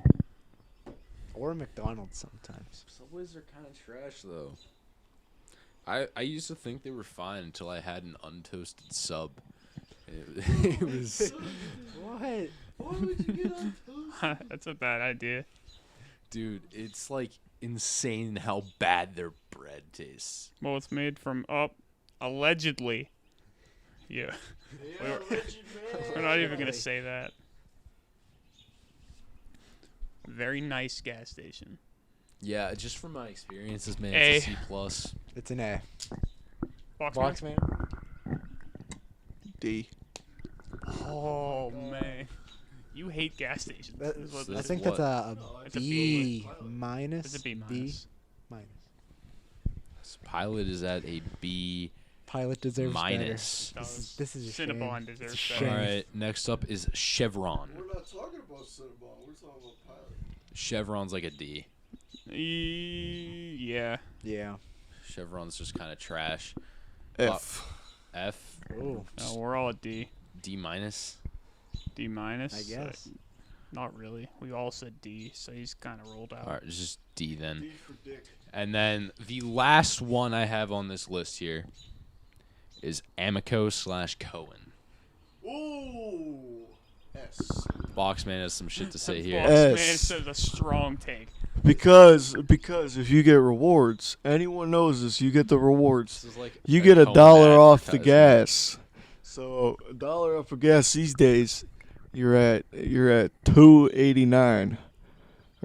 Or McDonald's sometimes. Subways are kind of trash though. I used to think they were fine until I had an untoasted sub. It was, What? Why would you get on toast? That's a bad idea. dude, it's like insane how bad their bread tastes. Well, it's made from, allegedly. Yeah. Yeah, We're not even going to say that. Very nice gas station. Yeah, just from my experiences, man, A. it's a C+. It's an A. Boxman? D. Oh, man. You hate gas stations. That, is what I this think is. that's a It's a B B. minus. It's a B B minus. minus. Pilot is at a B Pilot deserves minus. This is a shame. Cinnabon It's a deserves shame. All better. right, next up is Chevron. We're not talking about Cinnabon. We're talking about pilot. Chevron's like a D. Yeah. Yeah. Chevron's just kind of trash. F. F, Oh, No, we're all at D. D minus. D minus. I guess. Not really. We all said D, so he's kind of rolled out. All right, it's just D then. D for dick. And then the last one I have on this list here is Amico/Cohen. Ooh. S. Boxman has some shit to say here. Man, S. says a strong take. Because if you get rewards, anyone knows this. You get the rewards. This is like You a get Cohen $1 off the advertisement. gas. So $1 off of gas these days, you're at $2.89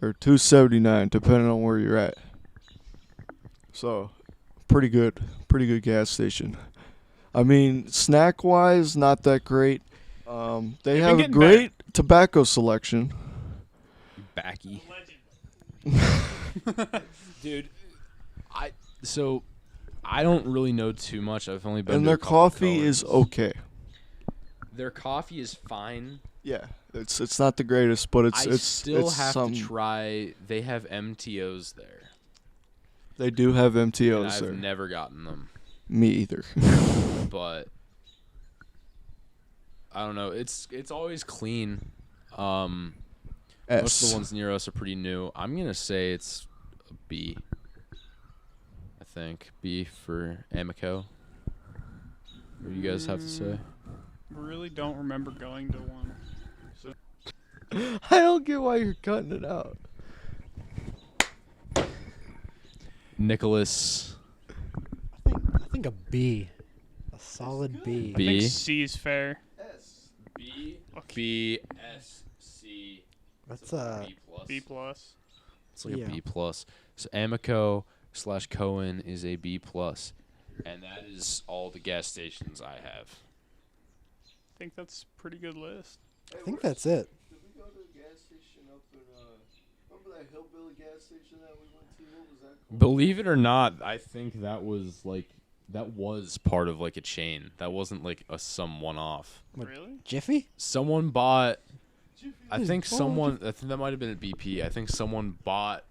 or $2.79 depending on where you're at. So pretty good gas station. I mean, snack wise, not that great. They They've have a been getting great tobacco selection. Backy. Dude, I don't really know too much. I've only been And to a their couple coffee is Cohens. okay. Their coffee is fine. Yeah, it's not the greatest, but I it's still it's have some, to try. They have MTOs there. They do have And MTOs I've there. never gotten them, Me either. but I don't know. It's always clean. Most of S. the ones near us are pretty new. I'm gonna say it's a B. I think B for Amico. What do you guys have to say? Really don't remember going to one. I don't get why you're cutting it out. Nicholas. I think a B. A solid B. I B. think C is fair. S. B. Okay. B. S. C. That's a B plus. B plus. It's like Yeah. a B plus. So Amico/Cohen is a B plus, and that is all the gas stations I have. I think that's a pretty good list. I think that's it. Did we go to a gas station up in remember that hillbilly gas station that we went to? What was that called? Believe it or not, I think that was part of like a chain. That wasn't like some one-off. What? Really? Jiffy? Someone bought. I Is think Paul I think that might have been at BP. I think someone bought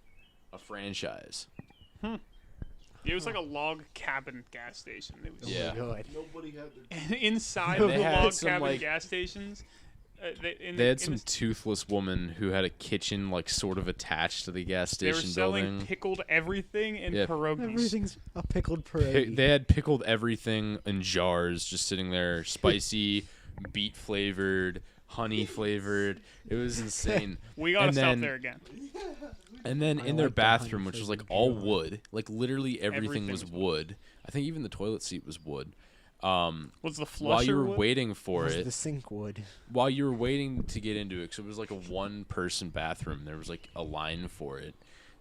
a franchise. It was like a log cabin gas station. It was Yeah. Oh my God. Nobody had their. And inside And of they the had log some, cabin like- gas stations, They had some toothless woman who had a kitchen like sort of attached to the gas They were station selling building. pickled everything and Yeah. pierogies. Everything's a pickled Pi- pierogi. they had pickled everything in jars, just sitting there, spicy, beet flavored, honey flavored. It was insane. We gotta And stop then- there again. And then I in their like the honey bathroom, which was like flavored all pure. wood, like literally everything was Everything was wood. I think even the toilet seat was wood. Was the flusher While you were wood? waiting for Was it, the sink wood. while you were waiting to get into it, because it was like a one-person bathroom, there was like a line for it.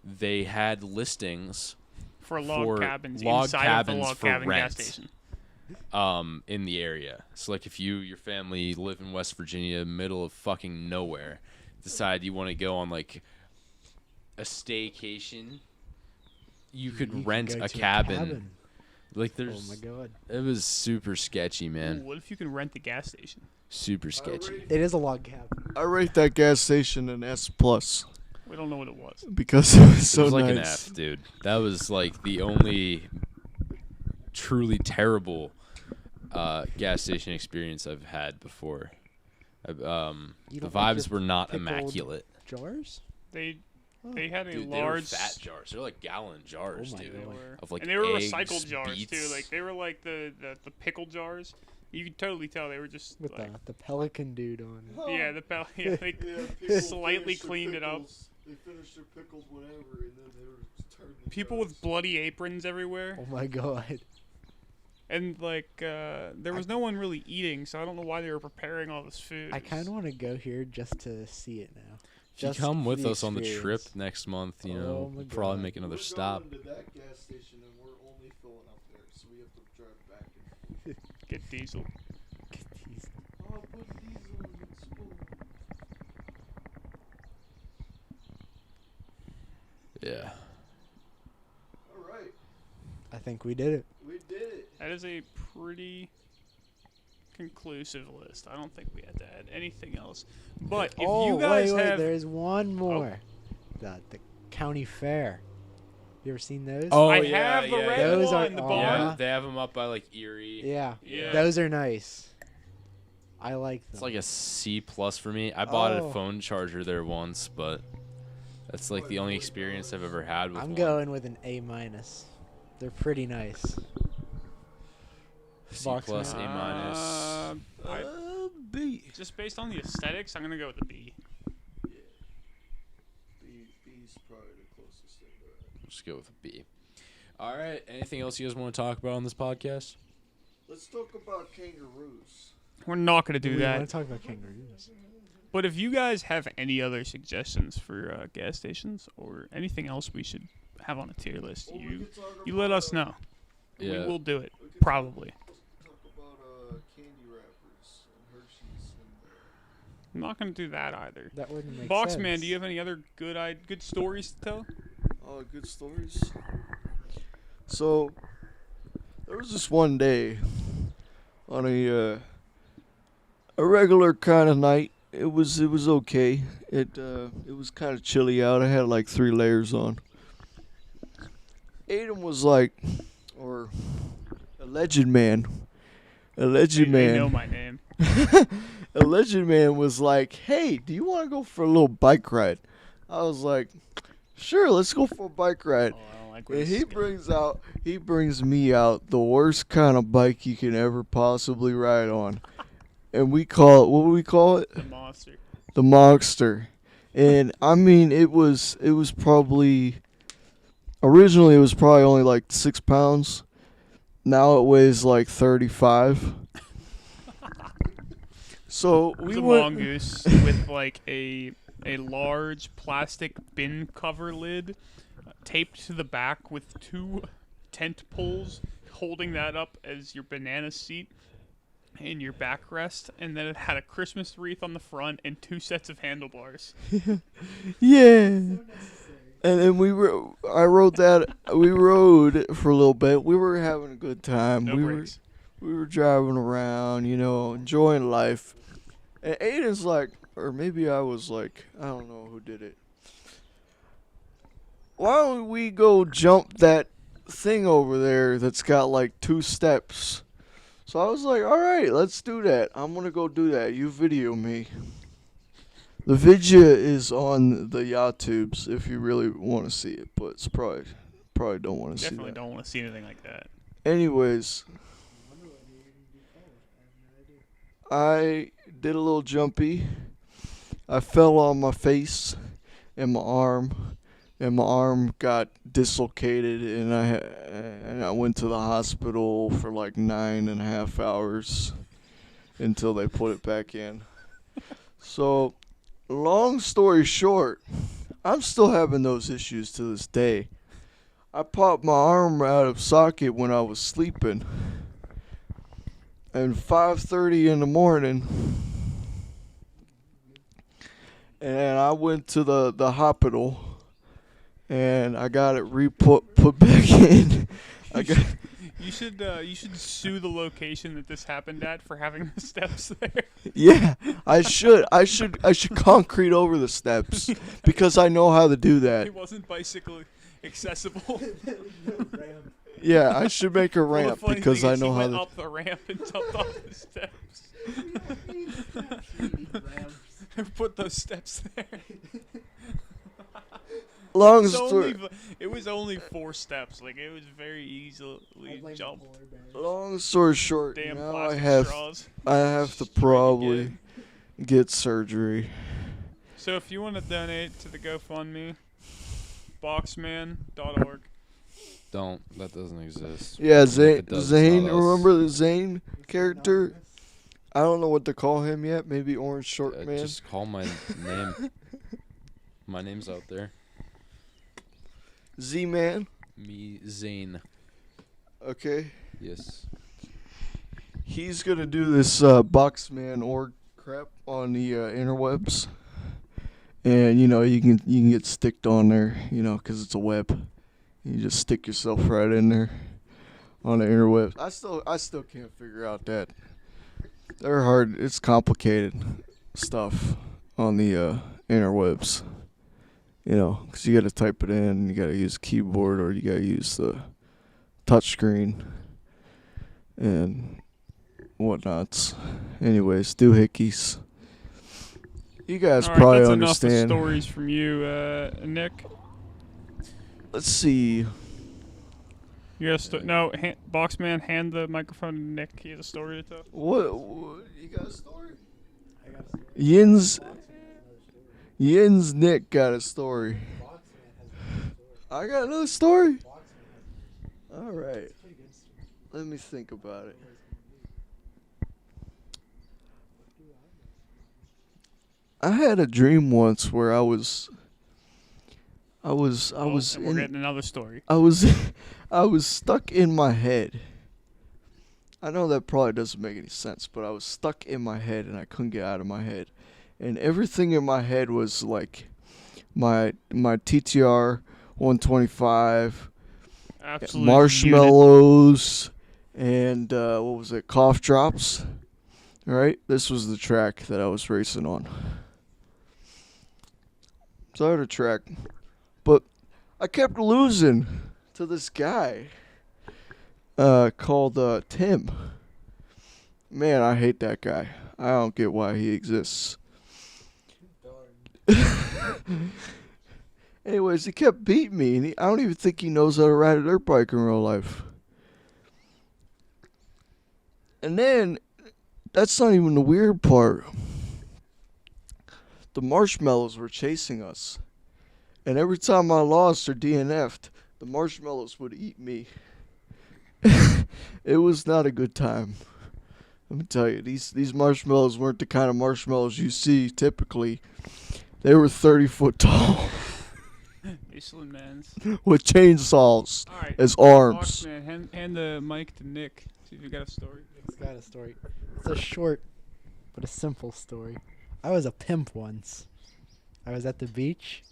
They had listings for log for cabins log inside cabins of the log for cabin rent. gas station. In the area. So like if your family live in West Virginia, middle of fucking nowhere, decide you want to go on like a staycation, you could You rent go a to cabin. Like Oh there's my God. it was super sketchy, Ooh, man. what if you can rent the gas station? Super sketchy. It is a log cabin. I rate that gas station an S plus We don't know what it was. because it was It so was like an nice. F, dude. That was like the only truly terrible gas station experience I've had before. You The don't like vibes your were not pickled immaculate. Jars? They Oh. they had a Dude, they were large fat jars. They're like gallon jars, my dude. They God. were, Of like and they were eggs, recycled jars too. beets. Like they were like the pickle jars. You could totally tell they were just With like the pelican dude on it. yeah yeah they people slightly finish their cleaned it up. pickles. They finished their pickles, whatever, and then they were turning the People jars. with bloody aprons everywhere, Oh my God. and like there was no one really eating, so I don't know why they were preparing all this food. I It was- kind of want to go here just to see it now. If you Just come for with the us on the trip experience. next month, you Oh know, my we'll probably God. make another We're stop. going to that gas station and we're only filling up there, so we have to drive back and get diesel. oh, put diesel in the spoon. Yeah. All right, I think we did it. we did it. That is a pretty conclusive list. I don't think we had to add anything else. But if oh, you guys wait, have there's one more. The county fair. You ever seen those? Oh, I yeah, have the yeah, red yeah. Those one, are- the aw. barn. Yeah, they have them up by like Erie. Yeah. Yeah. Those are nice. I like them. It's like a C plus for me. I bought Oh. a phone charger there once, but that's like the only experience I've ever had with I'm one. going with an A minus. They're pretty nice. C Box plus, A man. minus. B. Just based on the aesthetics, I'm gonna go with the B. B's probably the closest thing to that. Just go with a B. All right. Anything else you guys want to talk about on this podcast? Let's talk about kangaroos. We're not gonna do we that. want to talk about kangaroos. But if you guys have any other suggestions for gas stations or anything else we should have on a tier list, Or we you could talk you let about, us know. Yeah. We will do it. we could Probably. Talk about candy wrappers and Hershey's and I'm not gonna do that either. That wouldn't make Boxman, sense. do you have any other good stories to tell? good stories. So there was this one day on a regular kind of night. It was okay. It was kind of chilly out. I had like 3 layers on. Aiden was like, or alleged man. Alleged They man. know my name. Alleged man was like, "Hey, do you want to go for a little bike ride?" I was like, "Sure, let's go for a bike ride." Oh, I don't like where And this he is going. brings me out the worst kind of bike you can ever possibly ride on. And we call it, what do we call it? The monster. The Monster. And I mean, it was probably, originally it was probably only like 6 pounds. Now it weighs like 35. So It was we a went. mongoose with like a large plastic bin cover lid taped to the back with 2 tent poles holding that up as your banana seat and your backrest, and then it had a Christmas wreath on the front and 2 sets of handlebars. Yeah. And then we rode for a little bit. We were having a good time. No brakes. We were driving around, enjoying life. And Aiden's like, or maybe I was like, I don't know who did it. Why don't we go jump that thing over there that's got like 2 steps. So I was like, all right, let's do that. I'm going to go do that. You video me. The video is on the YouTubes if you really want to see it, but it's probably don't want to see Definitely that. don't want to see anything like that. Anyways, I did a little jumpy. I fell on my face and my arm got dislocated, and I went to the hospital for like 9.5 hours until they put it back in. So, long story short, I'm still having those issues to this day. I popped my arm out of socket when I was sleeping, and 5:30 in the morning, and I went to the hospital, and I got it put back in. I got. You should sue the location that this happened at for having the steps there. Yeah, I should concrete over the steps because I know how to do that. It wasn't bicycle accessible. Yeah, I should make a Well, the ramp funny because thing I is know he how went to. up the ramp and jumped off the steps. Put those steps there. Long It's only, story. it was only 4 steps. Like, it was very easily jumped. Long story short, Damn now plastic straws. I have to Straight probably again. get surgery. So if you want to donate to the GoFundMe, boxman.org. Don't. That doesn't exist. Yeah, If it does, it's Zane. not us. Remember the Zane character? I don't know what to call him yet. Maybe Orange Short Man. Just call my name. My name's out there. Z-Man. Me, Zane. Okay. Yes. He's gonna do this Boxman org crap on the interwebs, and you can get sticked on there, 'cause it's a web. You just stick yourself right in there on the interwebs. I still can't figure out that. They're hard. It's complicated stuff on the interwebs. 'Cause you gotta type it in, you gotta use a keyboard, or you gotta use the touchscreen and whatnots. Anyways, doohickeys. You guys All right, probably that's understand. enough of stories from you, Nick. Let's see. You got no, Boxman, hand the microphone to Nick. He has a story to tell. What you got a story? Yin's Nick got a story. I got another story. All right. Let me think about it. I had a dream once where I was And we're in getting another story. I was I was stuck in my head. I know that probably doesn't make any sense, but I was stuck in my head and I couldn't get out of my head. And everything in my head was like my TTR 125, Absolute marshmallows, and what was it? Cough drops. Right? This was the track that I was racing on. So I had a track, but I kept losing to this guy called Tim. Man, I hate that guy. I don't get why he exists. Anyways, he kept beating me, and I don't even think he knows how to ride a dirt bike in real life. And then, that's not even the weird part. The marshmallows were chasing us. And every time I lost or DNF'd, the marshmallows would eat me. It was not a good time. Let me tell you, these marshmallows weren't the kind of marshmallows you see typically. They were 30 foot tall Iceland man's. with chainsaws All right. as arms. Boxman, hand the mic to Nick. See if you got a story. It's got a story. It's a short but a simple story. I was a pimp once. I was at the beach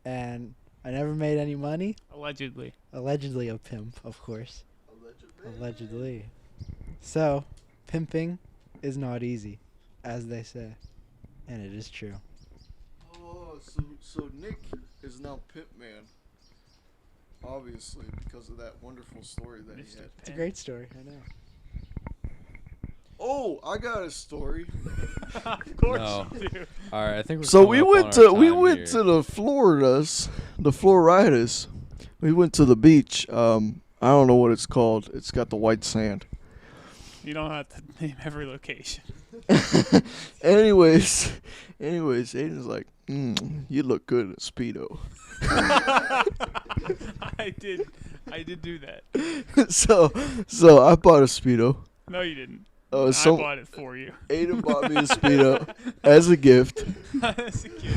and I never made any money. Allegedly. Allegedly a pimp, of course. Allegedly. So, pimping is not easy, as they say. And it is true. Oh, so Nick is now Pimp Man. obviously, because of that wonderful story that he Mr. had. It's a great story. I know. Oh, I got a story. Of course No. you do. All right, I think we're So coming we up went on to our we time went here. to the Floridas. We went to the beach. I don't know what it's called. It's got the white sand. You don't have to name every location. anyways, Aiden's like, you look good in a Speedo. I did do that. so I bought a Speedo. No, you didn't. Uh, I so bought it for you. Aiden bought me a Speedo as a gift. As a kid.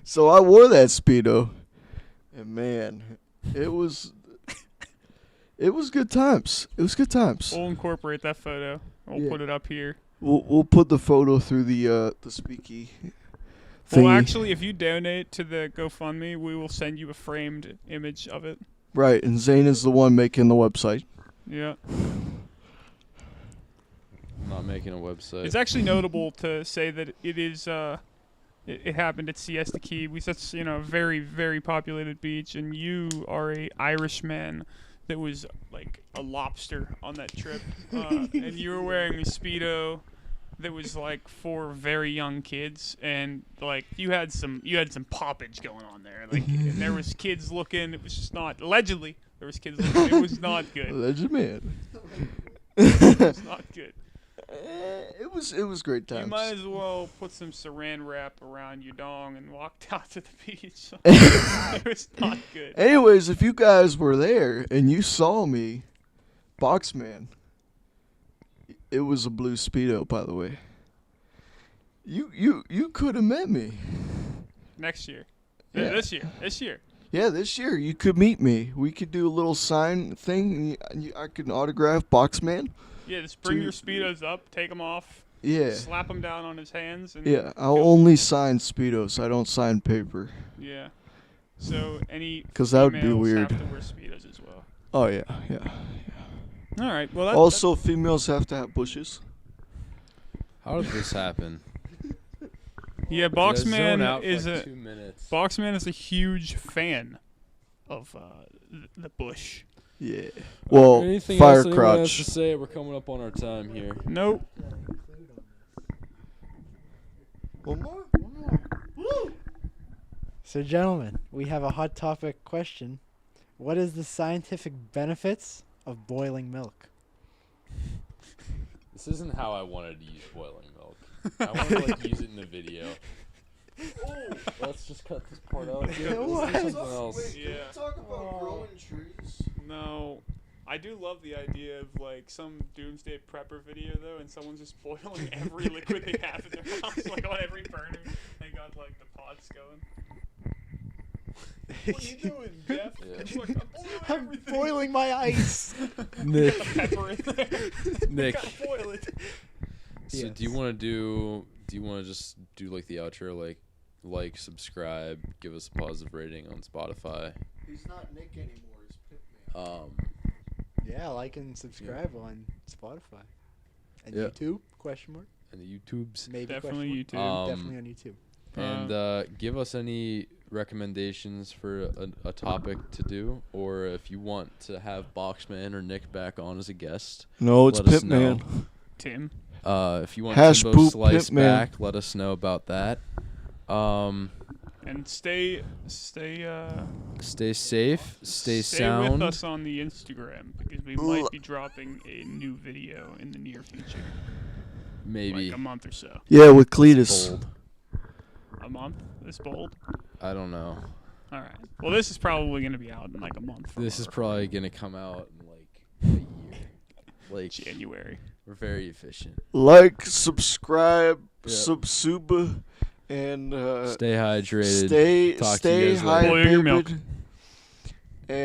So I wore that Speedo, and man, it was good times. It was good times. We'll incorporate that photo. We'll Yeah. put it up here. We'll put the photo through the speaky thingy. Well, actually, if you donate to the GoFundMe, we will send you a framed image of it. Right, and Zane is the one making the website. Yeah. I'm not making a website. It's actually notable to say that it is. It happened at Siesta Key. Such a very very populated beach, and you are a Irishman that was like a lobster on that trip, and you were wearing a Speedo that was like for very young kids, and like you had some poppage going on there, like and there was kids looking. It was just not allegedly there was kids looking. It was not good. Alleged man. It was not good. It was great times. You might as well put some saran wrap around your dong and walk down to the beach. It was not good. Anyways, if you guys were there and you saw me, Boxman, it was a blue Speedo, by the way. You could have met me. Next year. Yeah. This year. Yeah, this year you could meet me. We could do a little sign thing. And I could autograph Boxman. Yeah, just bring Dude. your Speedos up, take them off, Yeah. slap them down on his hands. And Yeah, I'll only sign Speedos. I don't sign paper. Yeah. So any 'Cause that would be females weird. have to wear Speedos as well. Oh, yeah. All right. Well, Also, females have to have bushes. How did this happen? yeah, Did I zone Boxman out for is like a 2 minutes. Boxman is a huge fan of the bush. Yeah. Well, Anything fire else anyone has crotch. to say? We're coming up on our time here. Nope. One more? So, gentlemen, we have a hot topic question. What is the scientific benefits of boiling milk? This isn't how I wanted to use boiling milk. I wanted to use it in the video. Let's just cut this part out. Let's do What? something else. Yeah. talk about growing trees? No. I do love the idea of like some doomsday prepper video though, and someone's just boiling every liquid they have in their house, like on every burner. They got like the pots going. What are you doing, Jeff? Yeah. It's like, I'm boiling everything. boiling my ice. Nick. Pepper in there. Nick. Gotta boil it. So Yes. do you want to just do like the outro, like, subscribe, give us a positive rating on Spotify. He's not Nick anymore. He's Pitman. Yeah, like and subscribe on Spotify. And Yeah. YouTube? Question mark? And the YouTubes. Maybe Definitely question mark? YouTube. Definitely on YouTube. And give us any recommendations for a topic to do, or if you want to have Boxman or Nick back on as a guest. No, it's Let us know. Pitman. Tim. If you want Hash Timbo poop Slice Pitman. back, let us know about that. And stay Stay safe, stay Stay sound. with us on the Instagram because we might be dropping a new video in the near future, Maybe. like a month or so. Yeah, with Cletus. Bold. A month? This bold? I don't know. All right. Well, this is probably going to be out in like a month. From This is our probably gonna come out in like a year. Like January. we're very efficient. Like, subscribe, Yeah. subsuba, and Stay hydrated. stay Talk to you guys later. Boil your milk. hydrated.